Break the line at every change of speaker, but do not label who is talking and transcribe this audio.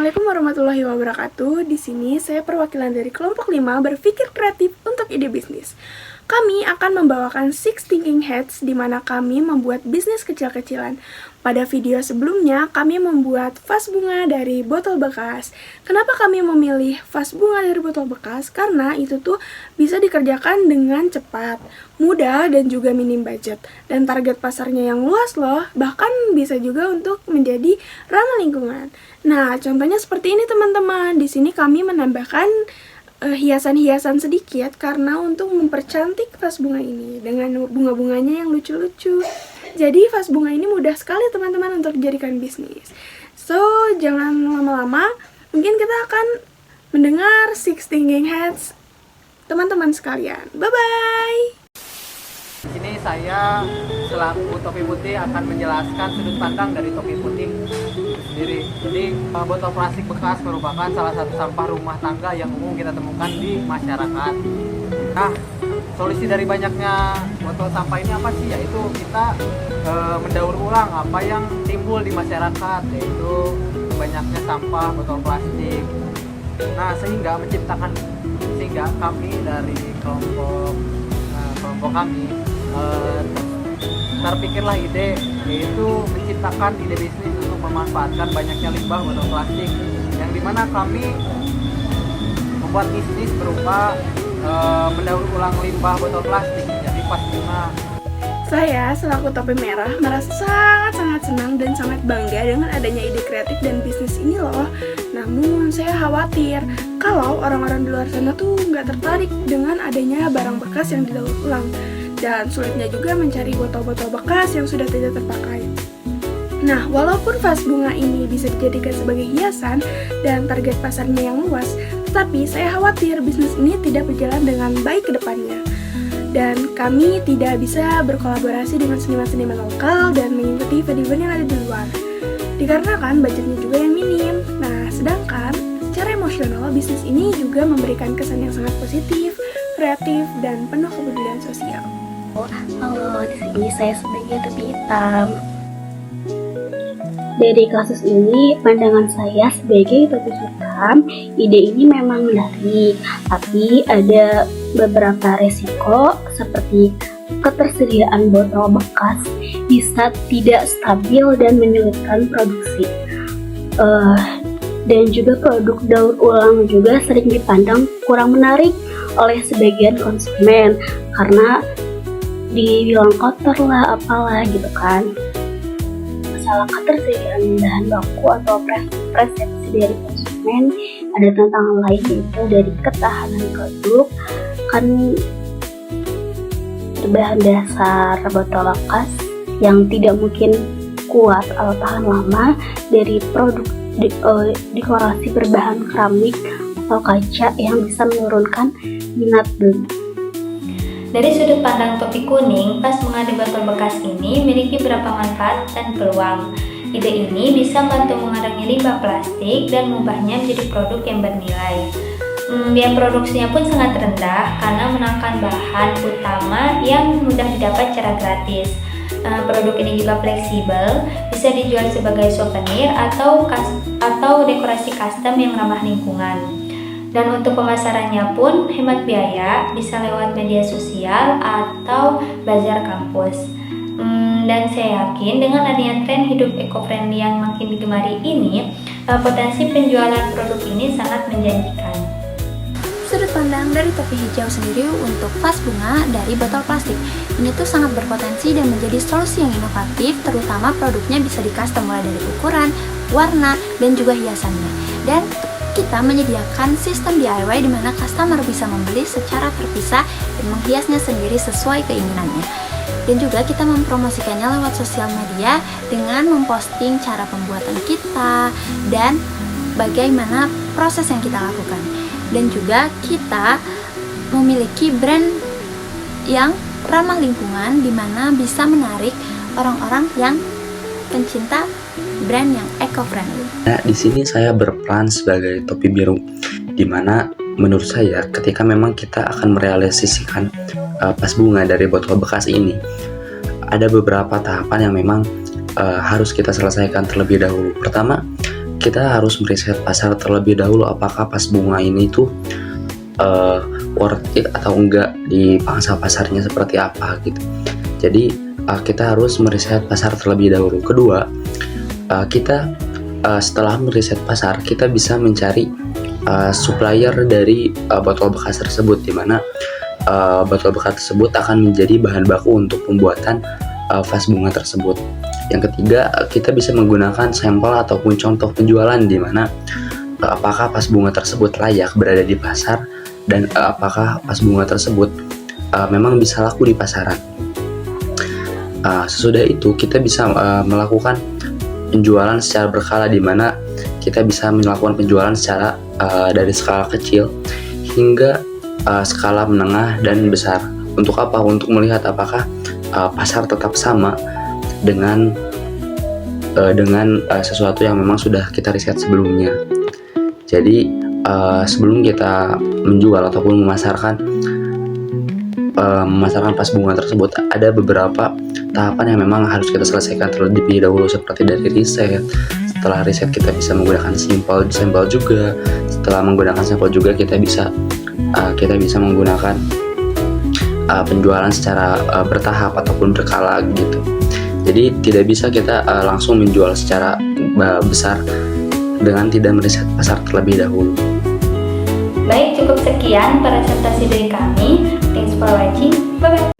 Assalamualaikum warahmatullahi wabarakatuh. Di sini saya perwakilan dari kelompok 5 berpikir kreatif untuk ide bisnis. Kami akan membawakan Six Thinking Hats di mana kami membuat bisnis kecil-kecilan. Pada video sebelumnya, kami membuat vas bunga dari botol bekas. Kenapa kami memilih vas bunga dari botol bekas? Karena itu tuh bisa dikerjakan dengan cepat, mudah, dan juga minim budget. Dan target pasarnya yang luas loh, bahkan bisa juga untuk menjadi ramah lingkungan. Nah, contohnya seperti ini teman-teman. Di sini kami menambahkan hiasan-hiasan sedikit karena untuk mempercantik vas bunga ini dengan bunga-bunganya yang lucu-lucu. Jadi vas bunga ini mudah sekali teman-teman untuk dijadikan bisnis. So, jangan lama-lama. Mungkin kita akan mendengar Six Thinking Hats teman-teman sekalian. Bye-bye!
Di sini saya selaku Topi Putih akan menjelaskan sudut pandang dari Topi Putih itu sendiri. Jadi botol plastik bekas merupakan salah satu sampah rumah tangga yang umum kita temukan di masyarakat. Nah, solusi dari banyaknya botol sampah ini apa sih? Yaitu kita mendaur ulang apa yang timbul di masyarakat, yaitu banyaknya sampah botol plastik. Nah, sehingga kami dari kelompok kami terpikirlah ide, yaitu menciptakan ide bisnis untuk memanfaatkan banyaknya limbah botol plastik, yang dimana kami membuat bisnis berupa mendaur ulang limbah botol plastik menjadi vas bunga.
Saya selaku Topi Merah merasa sangat senang dan sangat bangga dengan adanya ide kreatif dan bisnis ini loh. Namun saya khawatir kalau orang-orang di luar sana tuh nggak tertarik dengan adanya barang bekas yang didaur ulang, dan sulitnya juga mencari botol-botol bekas yang sudah tidak terpakai. Nah, walaupun vas bunga ini bisa dijadikan sebagai hiasan dan target pasarnya yang luas, tetapi saya khawatir bisnis ini tidak berjalan dengan baik ke depannya. Dan kami tidak bisa berkolaborasi dengan seniman-seniman lokal dan mengikuti event-event yang ada di luar, dikarenakan budgetnya juga yang minim. Nah, sedangkan secara emosional, bisnis ini juga memberikan kesan yang sangat positif, kreatif, dan penuh kepedulian sosial.
Halo, di sini saya sebagai Topi Hitam. Dari kasus ini, pandangan saya sebagai Topi Hitam, ide ini memang menarik, tapi ada beberapa resiko seperti ketersediaan botol bekas bisa tidak stabil dan menyulitkan produksi. Dan juga produk daur ulang juga sering dipandang kurang menarik oleh sebagian konsumen karena dibilang kotor lah apalah gitu kan. Masalah ketersediaan bahan baku atau persepsi dari konsumen, ada tantangan lain yaitu dari ketahanan produk kan berbahan dasar botol bekas yang tidak mungkin kuat atau tahan lama dari produk dekorasi berbahan keramik atau kaca yang bisa menurunkan minat beli.
Dari sudut pandang Topi Kuning, vas bunga di botol bekas ini memiliki beberapa manfaat dan peluang. Ide ini bisa membantu mengurangi limbah plastik dan mengubahnya menjadi produk yang bernilai. Biaya produksinya pun sangat rendah karena menggunakan bahan utama yang mudah didapat secara gratis. Produk ini juga fleksibel, bisa dijual sebagai souvenir atau dekorasi custom yang ramah lingkungan. Dan untuk pemasarannya pun hemat biaya, bisa lewat media sosial atau bazar kampus. Dan saya yakin dengan adanya tren hidup eco-friendly yang makin digemari ini, potensi penjualan produk ini sangat menjanjikan.
Sudut pandang dari Topi Hijau sendiri untuk vas bunga dari botol plastik ini tuh sangat berpotensi dan menjadi solusi yang inovatif, terutama produknya bisa di-custom mulai dari ukuran, warna, dan juga hiasannya. Dan kita menyediakan sistem DIY di mana customer bisa membeli secara terpisah dan menghiasnya sendiri sesuai keinginannya. Dan juga kita mempromosikannya lewat sosial media dengan memposting cara pembuatan kita dan bagaimana proses yang kita lakukan. Dan juga kita memiliki brand yang ramah lingkungan di mana bisa menarik orang-orang yang pencinta brand yang eco-friendly.
Nah, di sini saya berperan sebagai Topi Biru, di mana menurut saya ketika memang kita akan merealisasikan vas bunga dari botol bekas ini, ada beberapa tahapan yang memang harus kita selesaikan terlebih dahulu. Pertama, kita harus meriset pasar terlebih dahulu, apakah pas bunga ini tuh worth it atau enggak, di pangsa pasarnya seperti apa gitu. Jadi kita harus meriset pasar terlebih dahulu. Kedua, kita setelah meriset pasar, kita bisa mencari supplier dari botol bekas tersebut, di mana botol bekas tersebut akan menjadi bahan baku untuk pembuatan vas bunga tersebut. Yang ketiga, kita bisa menggunakan sampel ataupun contoh penjualan, di mana apakah vas bunga tersebut layak berada di pasar, dan apakah vas bunga tersebut memang bisa laku di pasaran. Sesudah itu, kita bisa melakukan penjualan secara berkala, di mana kita bisa melakukan penjualan secara dari skala kecil hingga skala menengah dan besar. Untuk apa? Untuk melihat apakah pasar tetap sama dengan sesuatu yang memang sudah kita riset sebelumnya. Jadi sebelum kita menjual ataupun memasarkan pas bunga tersebut, ada beberapa tahapan yang memang harus kita selesaikan terlebih dahulu, seperti dari riset. Setelah riset, kita bisa menggunakan sampel juga. Setelah menggunakan sampel juga, kita bisa menggunakan penjualan secara bertahap ataupun berkala gitu. Jadi tidak bisa kita langsung menjual secara besar dengan tidak meriset pasar terlebih dahulu.
Baik, cukup sekian presentasi dari kami. Thanks for watching. Bye-bye.